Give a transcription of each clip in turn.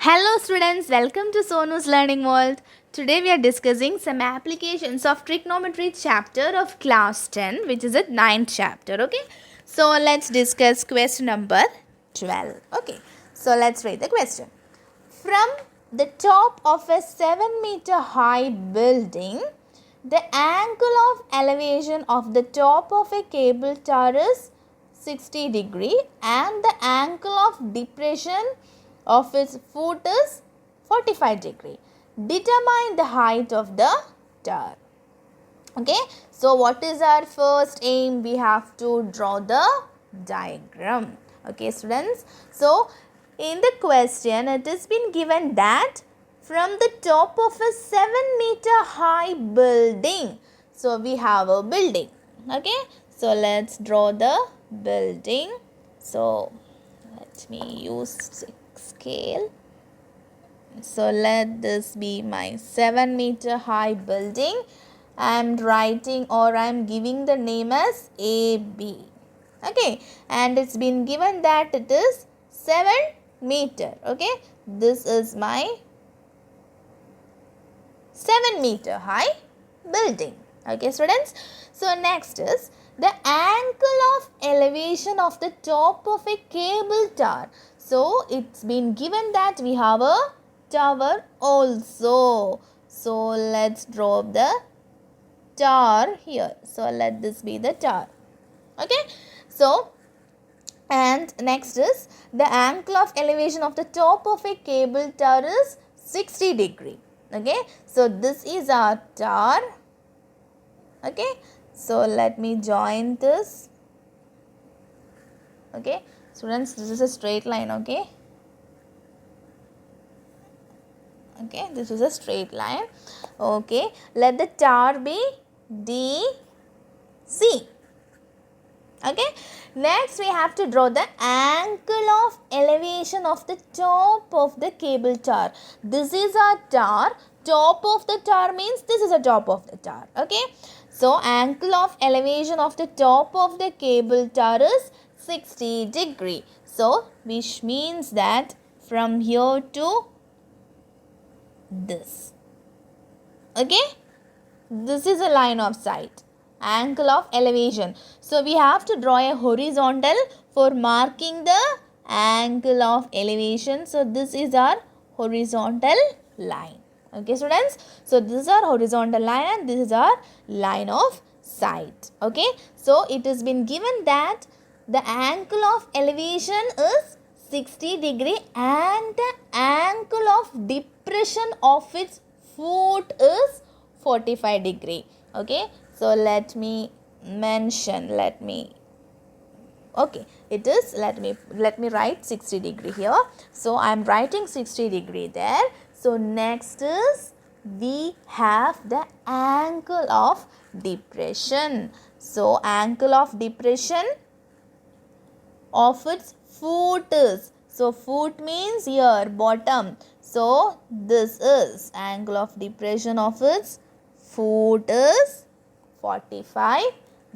Hello students, welcome to Sonu's Learning World. Today we are discussing some applications of trigonometry chapter of class 10, which is a 9th chapter. Okay, so let's discuss question number 12. Okay, so let's read the question. From the top of a 7-meter high building, the angle of elevation of the top of a cable tower is 60 degree and the angle of depression of its foot is 45 degree. Determine the height of the tower. Okay, so what is our first aim? We have to draw the diagram. Okay, students. So in the question, it has been given that from the top of a 7-meter high building. So we have a building. Okay, so let's draw the building. So let me use scale. So let this be my 7-meter high building. I am writing or I am giving the name as AB. Okay, and it's been given that it is 7 meter. Okay, this is my 7-meter high building. Okay, students. So next is the angle of elevation of the top of a cable tower. So it's been given that we have a tower also. So let's draw the tower here. So let this be the tower. Okay. So and next is the angle of elevation of the top of a cable tower is 60 degree. Okay. So this is our tower. Okay. So let me join this. Okay. Students, this is a straight line. Okay. Okay. This is a straight line. Okay. Let the tower be DC. Okay. Next we have to draw the angle of elevation of the top of the cable tower. This is our tower. Top of the tower means this is the top of the tower. Okay. So angle of elevation of the top of the cable tower is 60 degree. So which means that from here to this. Okay. This is a line of sight. Angle of elevation. So we have to draw a horizontal for marking the angle of elevation. So this is our horizontal line. Okay, students. So this is our horizontal line and this is our line of sight. Okay. So it has been given that the angle of elevation is 60 degree and the angle of depression of its foot is 45 degree. Okay. So let me mention, okay, it is, let me write 60 degree here. So I am writing 60 degree there. So next is we have the angle of depression. So angle of depression of its foot is, so foot means here bottom. So this is angle of depression of its foot is 45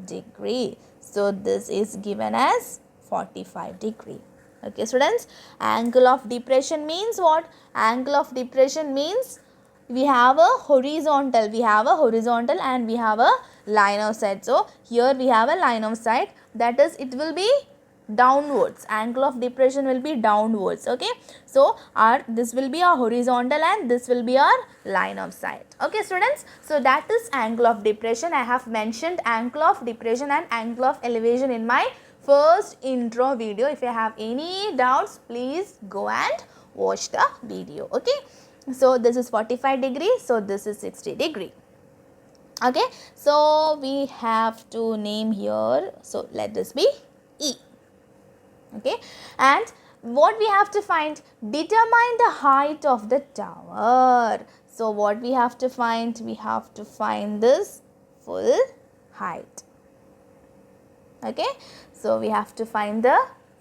degree. So this is given as 45 degree. Okay, students. Angle of depression means what? Angle of depression means we have a horizontal. And we have a line of sight. So here we have a line of sight. That is, it will be downwards. Angle of depression will be downwards. Okay, so this will be our horizontal and this will be our line of sight. Okay, students. So that is angle of depression. I have mentioned angle of depression and angle of elevation in my first intro video. If you have any doubts, please go and watch the video. Okay, so this is 45 degree. So this is 60 degree. Okay, so we have to name here. So let this be E. Okay, and what we have to find? Determine the height of the tower. So what we have to find? We have to find this full height. Okay, so we have to find the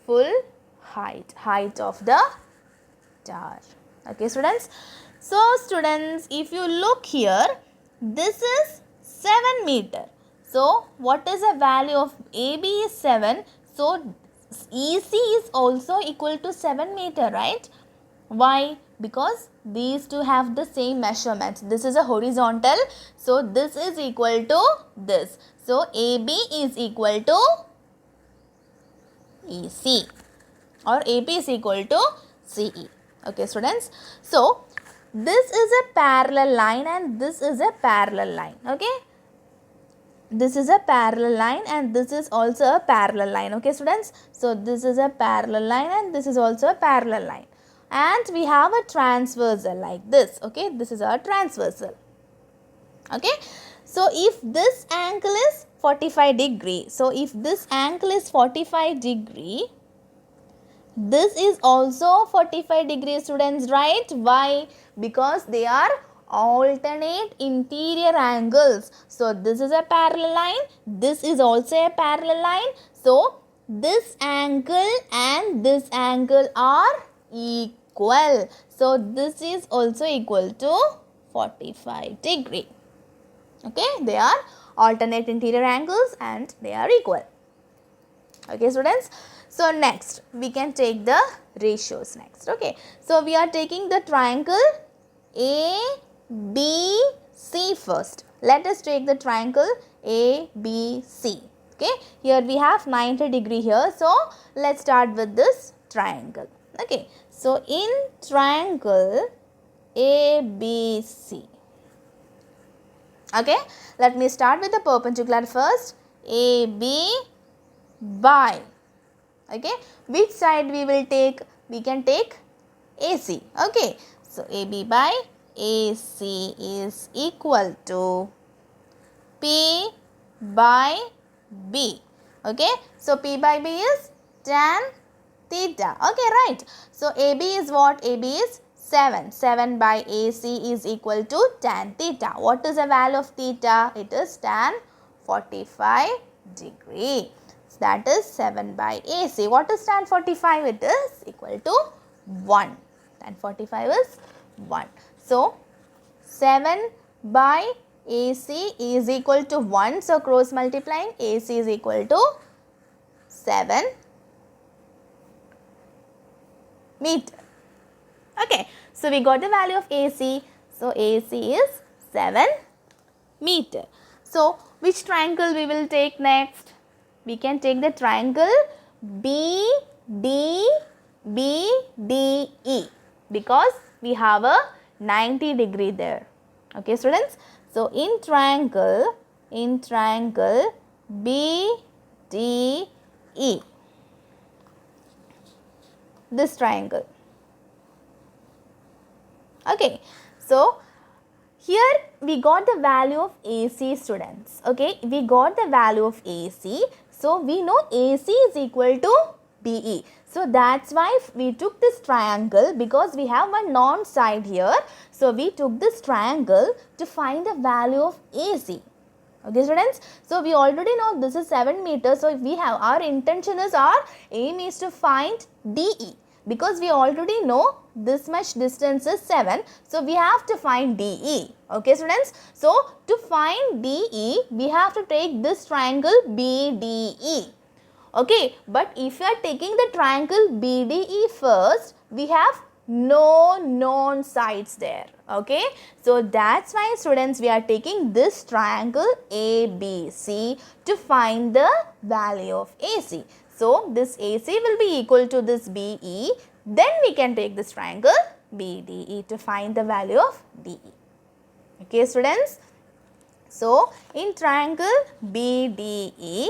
full height of the tower. Okay, students. So students, if you look here, this is 7 meter. So what is the value of AB is 7. So EC is also equal to 7 meter, right? Why? because these two have the same measurement. This is a horizontal, so this is equal to this. So AB is equal to EC, or AP is equal to CE. Okay, students. So this is a parallel line and this is a parallel line. Okay, this is a parallel line and this is also a parallel line. Okay, students. So this is a parallel line and this is also a parallel line, and we have a transversal like this. Okay, this is our transversal. Okay, so if this angle is 45 degree, so if this angle is 45 degree, this is also 45 degrees, students, right? Why? Because they are alternate interior angles. So this is a parallel line, this is also a parallel line. So this angle and this angle are equal. So this is also equal to 45 degree. Okay, they are alternate interior angles and they are equal. Okay, students. So next we can take the ratios next. Okay, so we are taking the triangle ABC first. Let us take the triangle ABC. Okay, here we have 90 degree here. So let's start with this triangle. Okay, so in triangle ABC. Okay, let me start with the perpendicular first. AB by, okay, which side we will take? We can take AC. Okay, so AB by AC is equal to P by B. Okay, so P by B is tan theta. Okay, right. So AB is what? AB is 7. 7 by AC is equal to tan theta. What is the value of theta? It is tan 45 degree. So that is 7 by AC. What is tan 45? It is equal to 1. Tan 45 is 1. So 7 by AC is equal to 1. So cross multiplying, AC is equal to 7 meter. Okay, so we got the value of AC. So AC is 7 meter. So which triangle we will take next? We can take the triangle BDE because we have a 90 degree there. Okay, students. So in triangle BDE, this triangle. Okay, so here we got the value of AC, students. Okay, we got the value of AC. So we know AC is equal to BE. So that's why we took this triangle, because we have one non-side here. So we took this triangle to find the value of AC. Okay, students. So we already know this is 7 meters. So we have, our intention is, our aim is to find DE. Because we already know this much distance is 7. So we have to find DE. Okay, students. So to find DE, we have to take this triangle BDE. Okay, but if you are taking the triangle BDE first, we have no known sides there. Okay, so that's why, students, we are taking this triangle ABC to find the value of AC. So this AC will be equal to this BE. Then we can take this triangle BDE to find the value of DE. Okay, students. So in triangle BDE,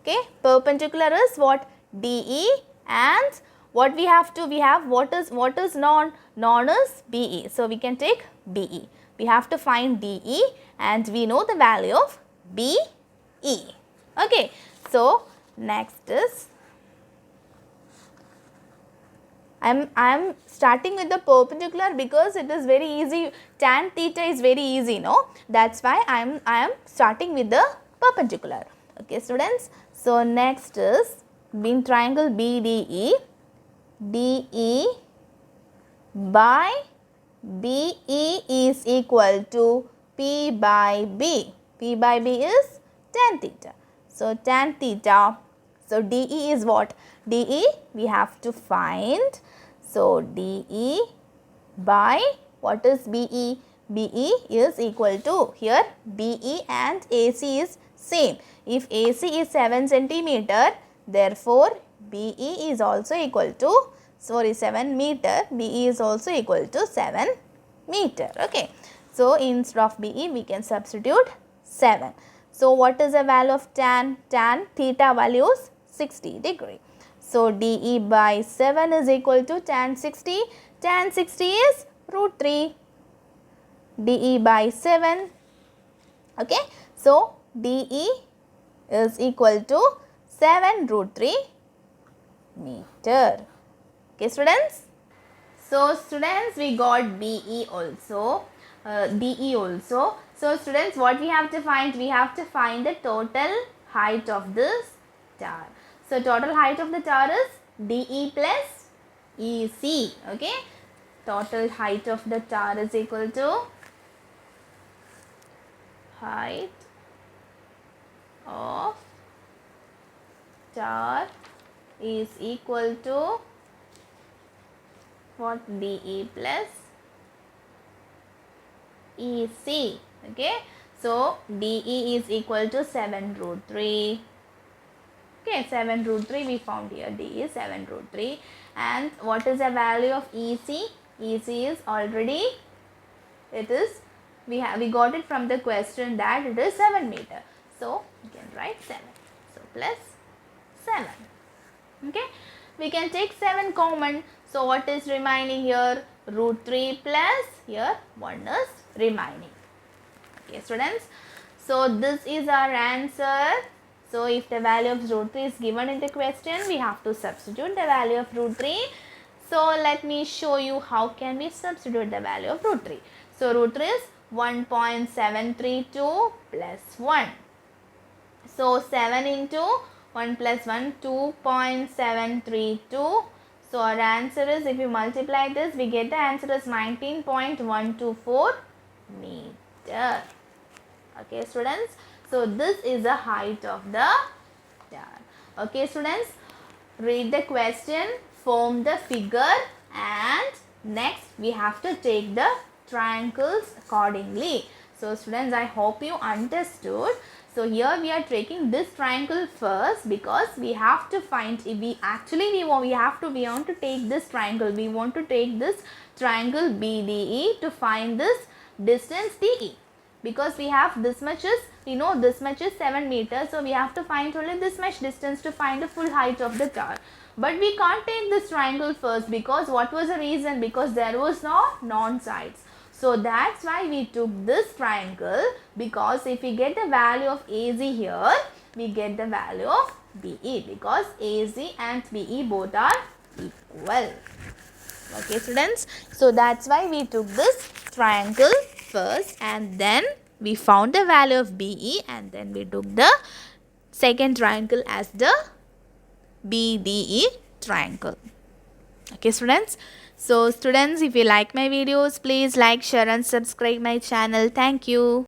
okay, perpendicular is what? DE, and what we have to, we have what is non is BE. So we can take BE. We have to find DE and we know the value of BE. Okay, so next is, I am starting with the perpendicular because it is very easy. Tan theta is very easy, no? That's why I am starting with the perpendicular. Okay, students. So next is in triangle BDE, DE by BE is equal to P by B. P by B is tan theta. So tan theta. So DE is what? DE we have to find. So DE by what is BE? BE is equal to, here BE and AC is same. If AC is 7 centimeter, therefore BE is also equal to, 7 meter, BE is also equal to 7 meter. Okay. So, instead of BE we can substitute 7. So, what is the value of tan? Tan theta value is 60 degree. So, DE by 7 is equal to tan 60. Tan 60 is root 3. DE by 7. Okay. So, DE is equal to 7 root 3 meter. Okay, students. So, students, we got BE also, DE also. So, students, what we have to find? We have to find the total height of this tower. So, total height of the tower is DE plus EC. Okay. Total height of the tower is equal to height of tower is equal to what? DE plus EC. Okay. So, DE is equal to 7 root 3. Okay, 7 root 3 we found here. DE is 7 root 3. And what is the value of EC? EC is already, it is, we got it from the question that it is 7 meter. So, we can write 7. So, plus 7. Okay. We can take 7 common. So, what is remaining here? Root 3 plus here 1 is remaining. Okay, students. So, this is our answer. So, if the value of root 3 is given in the question, we have to substitute the value of root 3. So, let me show you how can we substitute the value of root 3. So, root 3 is 1.732 plus 1. So, 7 into 1 plus 1, 2.732. So, our answer is, if you multiply this, we get the answer is 19.124 meter. Okay, students. So, this is the height of the tower. Okay, students. Read the question, form the figure, and next we have to take the triangles accordingly. So, students, I hope you understood. So, here we are taking this triangle first because we have to find, if we want to take this triangle. We want to take this triangle BDE to find this distance DE. Because we have this much is, we know this much is 7 meters. So, we have to find only this much distance to find the full height of the tower. But we can't take this triangle first because what was the reason? Because there was no non-sides. So, that's why we took this triangle, because if we get the value of AZ here, we get the value of BE, because AZ and BE both are equal. Okay, students. So, that's why we took this triangle first and then we found the value of BE and then we took the second triangle as the BDE triangle. Okay, students. So, students, if you like my videos, please like, share and subscribe my channel. Thank you.